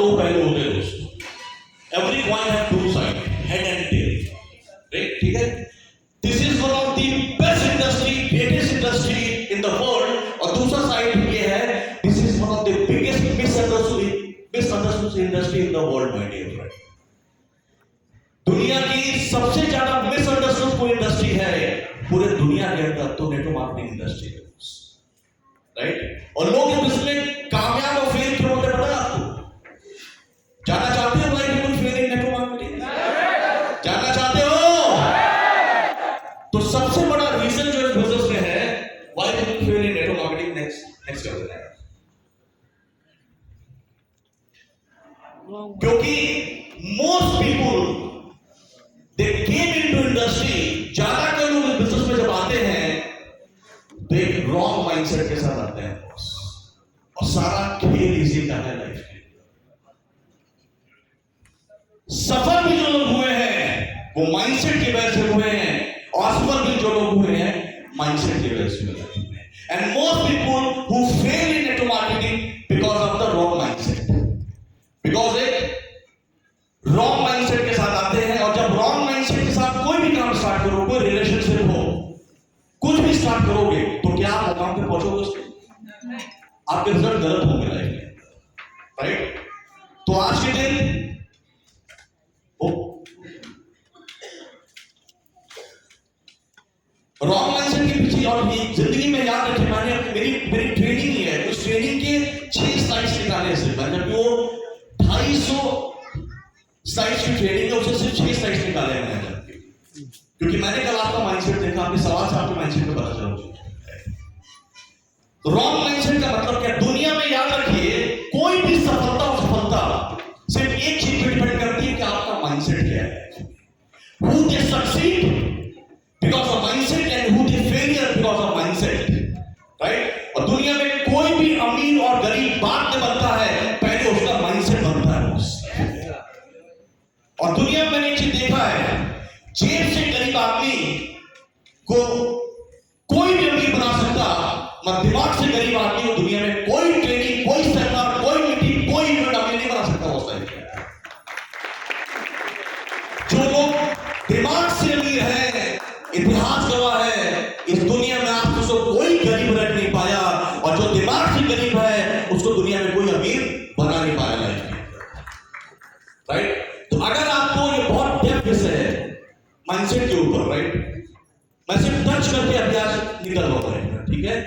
दो पहलू होते हैं दोस्तों। Every coin have two side, head and tail, right? ठीक है, this is one of the best industry, greatest industry in the world. और दूसरा साइड ये है, this is one of the biggest misunderstood industry in the world, my dear friend. दुनिया की सबसे ज्यादा मिसअंडरस्टूड कोई इंडस्ट्री है पूरे दुनिया के अंदर तो नेटवर्क मार्केटिंग इंडस्ट्री है, राइट? और लोग इस बिजनेस में कामयाब और फेल क्यों होते हैं पता है आपको? जानना चाहते हो लाइफ में फेल इन नेटवर्क मार्केटिंग? जानना चाहते हो? तो सबसे बड़ा रीजन जो इस बिजनेस में है, why people fail in network marketing, next कर देना है। क्योंकि most people they came into industry, ज्यादातर लोग इस बिजनेस में जब आते हैं तो एक रॉन्ग माइंडसेट के साथ आते हैं बॉस, और सारा खेल इसी का है लाइफ के। सफल भी जो लोग हुए हैं वो माइंडसेट की वजह से हुए हैं, और असफल भी जो लोग हुए हैं माइंडसेट की वजह से हुए हैं। And most people who fail in network marketing because of the wrong mindset, because एक रॉन्ग माइंडसेट के साथ आते हैं। और जब रॉन्ग माइंडसेट के साथ कोई भी काम स्टार्ट करो, कोई रिलेशनशिप हो, कुछ भी स्टार्ट करोगे, तो क्या आप मुकाम पे पहुंचोगे उसके? आपके रिजल्ट गलत होंगे लाइफ में, राइट? तो आज के दिन रॉन्ग माइंडसेट के पीछे, और ये जिंदगी में याद रखें, मैंने मेरी ट्रेनिंग ही है, उस ट्रेनिंग के 6 स्लाइड्स निकाले से, जबकि वो 250 स्लाइड्स की ट्रेनिंग है, उसे सिर्फ 6 स्लाइड्स निकाले हैं मैंने, क्योंकि मैंने कल आपका माइंडसेट देखा, आपके सवाल से आपके माइंडसेट पे पता चला। तो रॉन्ग माइंडसेट का मतलब क्या? दुनिया में याद रखिए, कोई भी सफलता और सफलता सिर्फ एक चीज पे डिपेंड करती है कि आपका माइंडसेट क्या है। Who they succeed because of mindset and who they failure because of mindset, right? और दुनिया में कोई भी अमीर और गरीब बाद में बनता है, पहले उसका माइंडसेट बनता है बॉस। और दुनिया में मैंने एक चीज देखा है, जेब से गरीब आदमी को कोई भी अमीर बना सकता, मगर दिमाग से गरीब आदमी को दुनिया में कोई ट्रेनिंग, कोई सेमिनार, कोई मीटिंग, कोई इवेंट अमीर नहीं बना सकता उस टाइम। जो लोग दिमाग से अमीर है, इतिहास गवाह है, इस दुनिया में आज उसको कोई गरीब रख नहीं पाया, और जो दिमाग से गरीब है उसको दुनिया में कोई अमीर बना नहीं पाया लाइफ में, राइट? तो अगर आपको ये बहुत डेप्थ से है माइंडसेट के ऊपर, राइट? मैं सिर्फ टच करके अभ्यास निकल रहा हूं, ठीक है?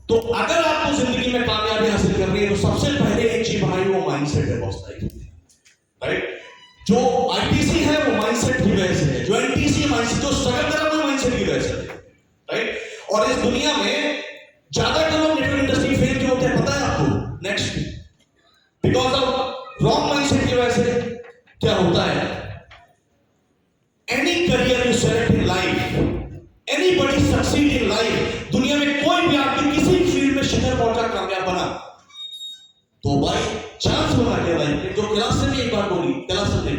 तो अगर आपको जिंदगी में कामयाबी हासिल करनी है तो सबसे पहले एक चीज हमारी वो माइंडसेट है बॉस, राइट? जो आईटीसी है वो माइंडसेट की वजह से है, जो एनटीसी माइंडसेट, जो स्ट्रगल कर रहा है वो माइंडसेट की वजह से है, राइट? और इस दुनिया में ज्यादातर लोग नेटवर्क इंडस्ट्री फेल क्यों होते हैं पता है आपको? Next, because of wrong mindset की वजह से क्या होता है? Any career you select in life, anybody succeed in life, दुनिया में कोई भी आदमी किसी फील्ड में शिखर पहुंचा, कामयाब बना, तो बाय चांस बना के लाइफ में, जो क्लास से भी एक बार बोली, क्लास से नहीं,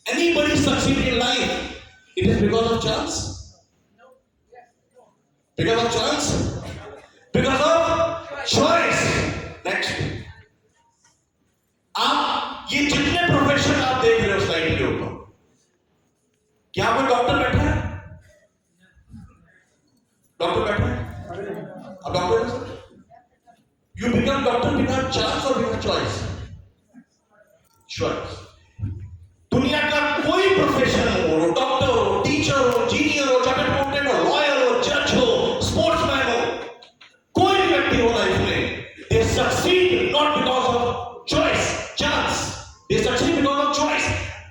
anybody succeed in life, it is because of chance, because of chance, because of choice. Next, आप ये जितने प्रोफेशन आप देख रहे हो स्लाइड के ऊपर, क्या कोई डॉक्टर बैठा है? डॉक्टर बैठा है? अब डॉक्टर, यू बिकम डॉक्टर बिना चांस और बिना चॉइस? चॉइस। दुनिया का कोई प्रोफेशन हो, डॉक्टर हो, टीचर हो, इंजीनियर हो, चार्टर्ड अकाउंटेंट हो, लॉयर हो, जज हो, स्पोर्ट्समैन हो, कोई भी व्यक्ति हो लाइफ में, they succeed not because of choice, chance, they succeed because of choice.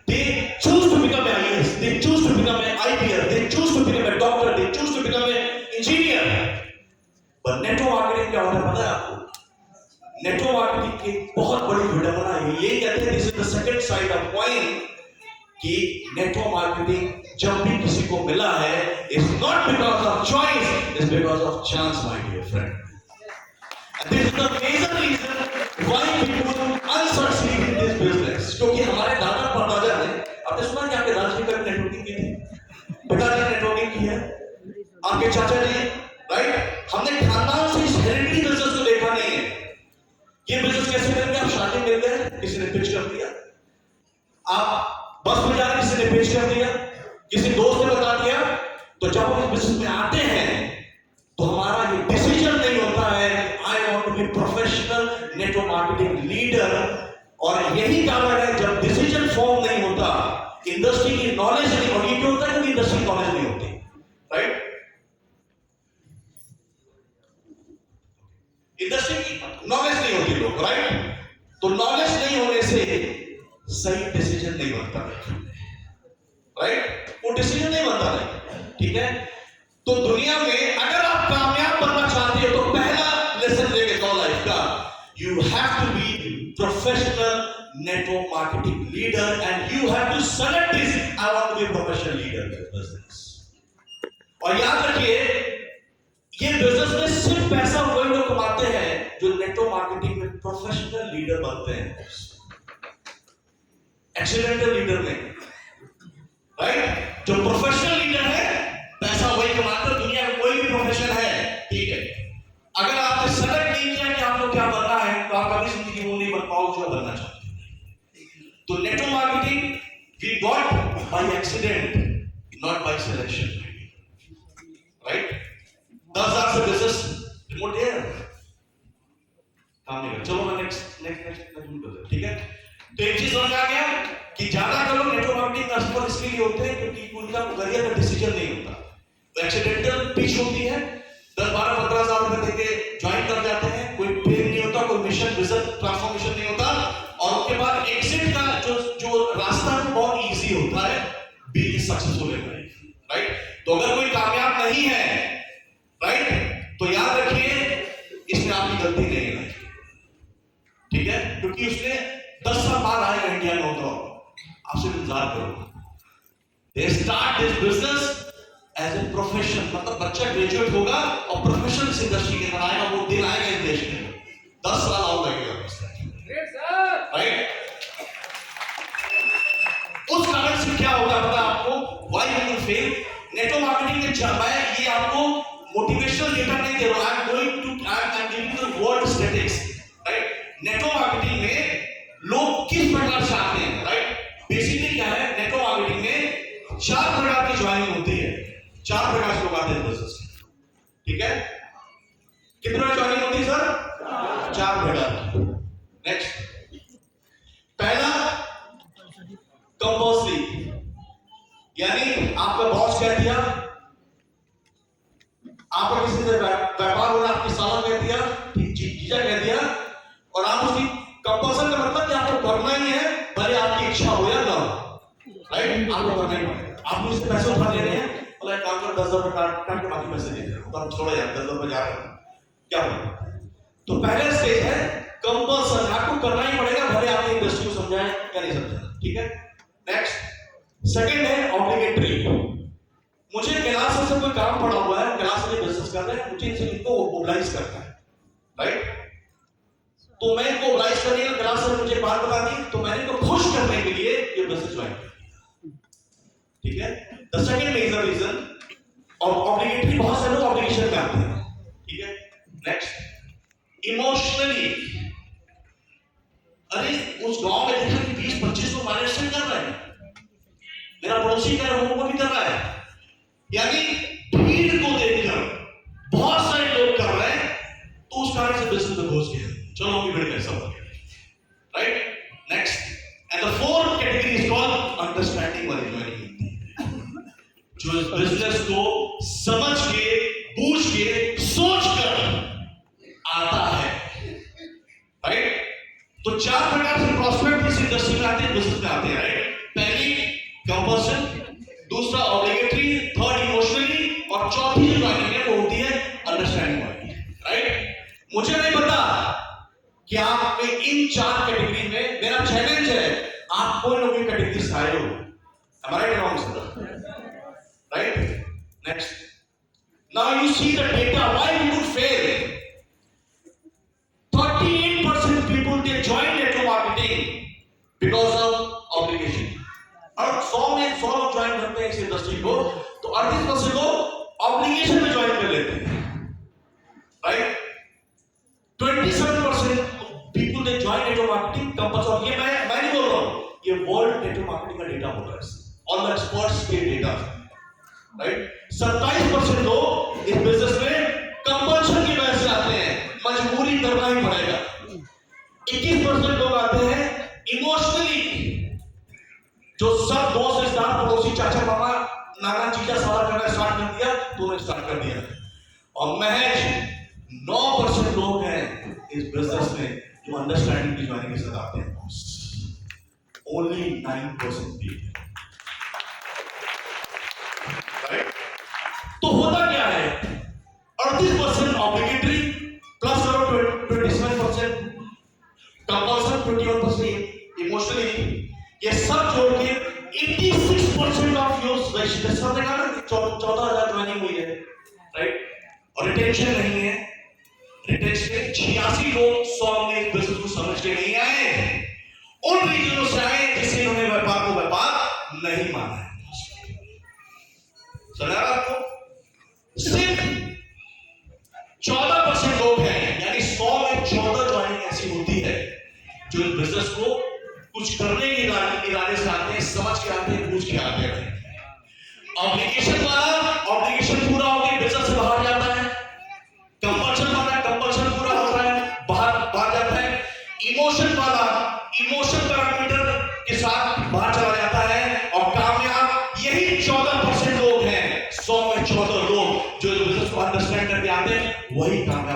They choose to become an IAS, they choose to become an IPS, they choose to become a doctor, they choose to become an engineer. पर network marketing क्या होता है पता है आपको? Network marketing की बहुत बड़ी विडंबना है, ये कहते हैं this is the second side of coin, कि नेटवर्क मार्केटिंग जब भी किसी को मिला है, it's not because of choice, it's because of chance my dear friend. This is the major reason why people unsucceed in this business. क्योंकि हमारे दादा परदादा ने, आपने सुना कि आपके दादाजी कभी नेटवर्किंग की थी, पिताजी ने नेटवर्किंग की है, आपके चाचा जी, राइट? हमने खानदान से इस हेरिडिटी बिजनेस को देखा नहीं है। ये बिजनेस कैसे मिल गया? आप शादी मिल गए, किसी ने पिच कर दिया, आप बस में जा रहे किसी ने पिच कर दिया, किसी दोस्त ने बता दिया, तो जब हम इस बिजनेस में आते हैं तो हमारा ये डिसीजन नहीं होता है I want to be professional network marketing leader. और यही कारण है जब डिसीजन फॉर्म नहीं होता, इंडस्ट्री की नॉलेज नहीं होगी, क्यों होता है? क्योंकि इंडस्ट्री की नॉलेज नहीं होती, राइट? इंडस्ट्री की नॉलेज नहीं होती लोग, राइट? तो नॉलेज नहीं होने से सही डिसीजन नहीं बनता, राइट? वो डिसीजन नहीं बनता नहीं, ठीक है? तो दुनिया में अगर आप कामयाब बनना चाहते हो तो पहला लेसन लेके जाओ लाइफ का, you have to be professional network marketing leader and you have to select this I want to be a professional leader in business। और याद रखिए ये बिजनेस में सिर्फ पैसा वही लोग कमाते हैं जो नेटवर्क मार्केटिंग में प्रोफेशनल लीडर बनते हैं, एक्सीडेंटल लीडर नहीं, राइट? जो प्रोफेशनल लीडर है पैसा वही कमाते हैं। दुनिया में कोई भी प्रोफेशन है, ठीक है, अगर आपने सेलेक्ट नहीं किया कि आपको क्या बनना है तो आप कभी जिंदगी में नहीं बन पाओगे जो बनना चाहते हैं। तो network marketing we got by accident, not by selection, right? 10,000 से बिजनेस रिमोट है काम नहीं कर। चलो मैं नेक्स्ट, ठीक है? तो एक चीज समझ आ गया कि ज्यादा लोग नेटवर्क मार्केटिंग का सफल इसके लिए होते हैं क्योंकि उनका करियर का डिसीजन नहीं होता, तो एक्सीडेंटल पिच होती है, 10-12-15,000 रुपए देके ज्वाइन कर जाते हैं, कोई प्लान नहीं होता, कोई मिशन विजन ट्रांसफॉर्मेशन नहीं होता, और उसके बाद एग्जिट का जो रास्ता है बहुत इजी होता है being successful in life, right? तो अगर कोई कामयाब नहीं है, राइट, तो याद रखिए इसमें आपकी गलती नहीं है, ठीक है? क्योंकि उसने 10 साल बाद आएगा इंडिया में, तो आपसे इंतजार करो। They start this business as a profession, मतलब बच्चा ग्रेजुएट होगा और प्रोफेशनल इस इंडस्ट्री के अंदर आएगा, वो दिन आएगा इस देश में, 10 साल और लगेगा, राइट? उस कारण से क्या होगा पता आपको, why you will fail? Network marketing में मैं ये आपको मोटिवेशनल डेटा नहीं दे रहा, I am going to I am giving the word statistics, right? Network marketing में लोग किस प्रकार से आते हैं, राइट? बेसिकली क्या है, नेटवर्क मार्केटिंग में 4 प्रकार की ज्वाइनिंग होती है, 4 प्रकार से लोग आते हैं बिजनेस, ठीक है? कितने प्रकार ज्वाइनिंग होती है सर? 4 प्रकार। नेक्स्ट, पहला कंपल्सरी, यानी आपका बॉस कह दिया, आपका किसी से व्यापार हो रहा है, आपकी साला कह दिया, जीजा कह दिया, और आप उसकी कंपल्सन का मतलब कि आपको करना ही है, भले आपकी इच्छा हो या ना, राइट? आपको करना ही पड़ेगा। आप मुझसे पैसे उठा ले रहे हैं, बोला एक काम कर 10,000 रुपए काट के बाकी पैसे दे दे, तो आप छोड़ो यार 10,000 रुपए जा रहे हैं, क्या बोले? तो पहला स्टेज है कंपल्सन, आपको करना ही पड़ेगा भले आपने इंडस्ट्री को समझाया या नहीं समझाया, ठीक है? नेक्स्ट, सेकंड है ऑब्लिगेटरी। मुझे क्लास से कोई काम पड़ा हुआ है, क्लास में बिजनेस कर रहे हैं, मुझे इनको ओबलाइज करना है, राइट? तो मैं इनको ओबलाइज करने के लिए क्लास से मुझे बात बता दी, तो मैंने इनको खुश करने के लिए ये बिजनेस ज्वाइन किया, ठीक है? द सेकंड मेजर रीजन, और ऑब्लिगेटरी बहुत सारे लोग ऑब्लिगेशन में आते हैं, ठीक है? नेक्स्ट, इमोशनली, अरे उस गांव में देखा कि 20-25 लोग मैनेज कर रहे हैं, मेरा पड़ोसी कर रहा है, वो भी कर रहा है, यानी भीड़ को देखकर बहुत सारे लोग कर रहे हैं, तो उस कारण से बिजनेस में घुस गया, चलो भी भीड़ कैसा हो गया, right? Next, and the fourth category is called understanding वाली ज्वाइनिंग, जो इस बिजनेस को समझ के, बूझ के, सोच कर आता है, राइट? तो 4 प्रकार से प्रोस्पेक्ट इस इंडस्ट्री में आते हैं, बिजनेस में आते हैं, राइट? पहली कंपल्सन, दूसरा ऑब्लिगेटरी, थर्ड इमोशनली, और चौथी जो ज्वाइनिंग है वो होती है अंडरस्टैंडिंग वाली, राइट? मुझे नहीं पता कि आप में इन 4 कैटेगरी में, मेरा चैलेंज है आप कोई लोग कैटेगरी से आए हो, हमारा wrong sir, right? Next, now you see the data why we would fail. 38% people they join network marketing because of obligation, और 100 में 100 लोग ज्वाइन करते हैं इस इंडस्ट्री को, तो 38% लोग ऑब्लिगेशन में ज्वाइन कर लेते हैं, right? 27% people they join network marketing compulsory, ये मैं ये वर्ल्ड नेटवर्क मार्केटिंग का डेटा बोल रहा है, ऑल द एक्सपर्ट्स के डेटा, राइट। 27% लोग इस बिजनेस में कंपल्शन की वजह से आते हैं, मजबूरी करना ही पड़ेगा। 21% लोग आते हैं इमोशनली, जो सब दोस्त रिश्तेदार पड़ोसी चाचा मामा नाना चीजा सारा करना स्टार्ट कर दिया तो उन्हें स्टार्ट कर दिया। और महज 9% लोग हैं इस बिजनेस में जो अंडरस्टैंडिंग की ज्वाइनिंग के साथ आते हैं। Only 9% people, right. तो होता क्या है, 38% ऑब्लिगेटरी प्लस 27% कंपल्सन, 21% इमोशनली, ये सब जोड़ के 86% ऑफ योर रजिस्ट्रेशन ने कहा 14,000 ज्वाइनिंग हुई है, राइट। और रिटेंशन नहीं है, रिटेंशन 86 लोग 100 में बिजनेस को समझ के नहीं आए, उन रीजनों से आए जिससे उन्होंने व्यापार को व्यापार नहीं माना है। समझ आ रहा आपको? सिर्फ 14% लोग हैं, यानी 100 में 14 ज्वाइनिंग ऐसी होती है जो इस बिजनेस को कुछ करने के इरादे से आते हैं, समझ के आते हैं, पूछ के आते हैं। ऑब्लिगेशन वाला ऑब्लिगेशन पूरा होकर बिजनेस से बाहर जाता है, कंपल्शन वाला कंपल्शन पूरा होता है बाहर जाता है, इमोशन वाला इमोशन पैरामीटर के साथ बाहर चला जाता है। और कामयाब यही 14% लोग हैं, 100 में 14 लोग जो बिजनेस को अंडरस्टैंड करके आते हैं, वही कामयाब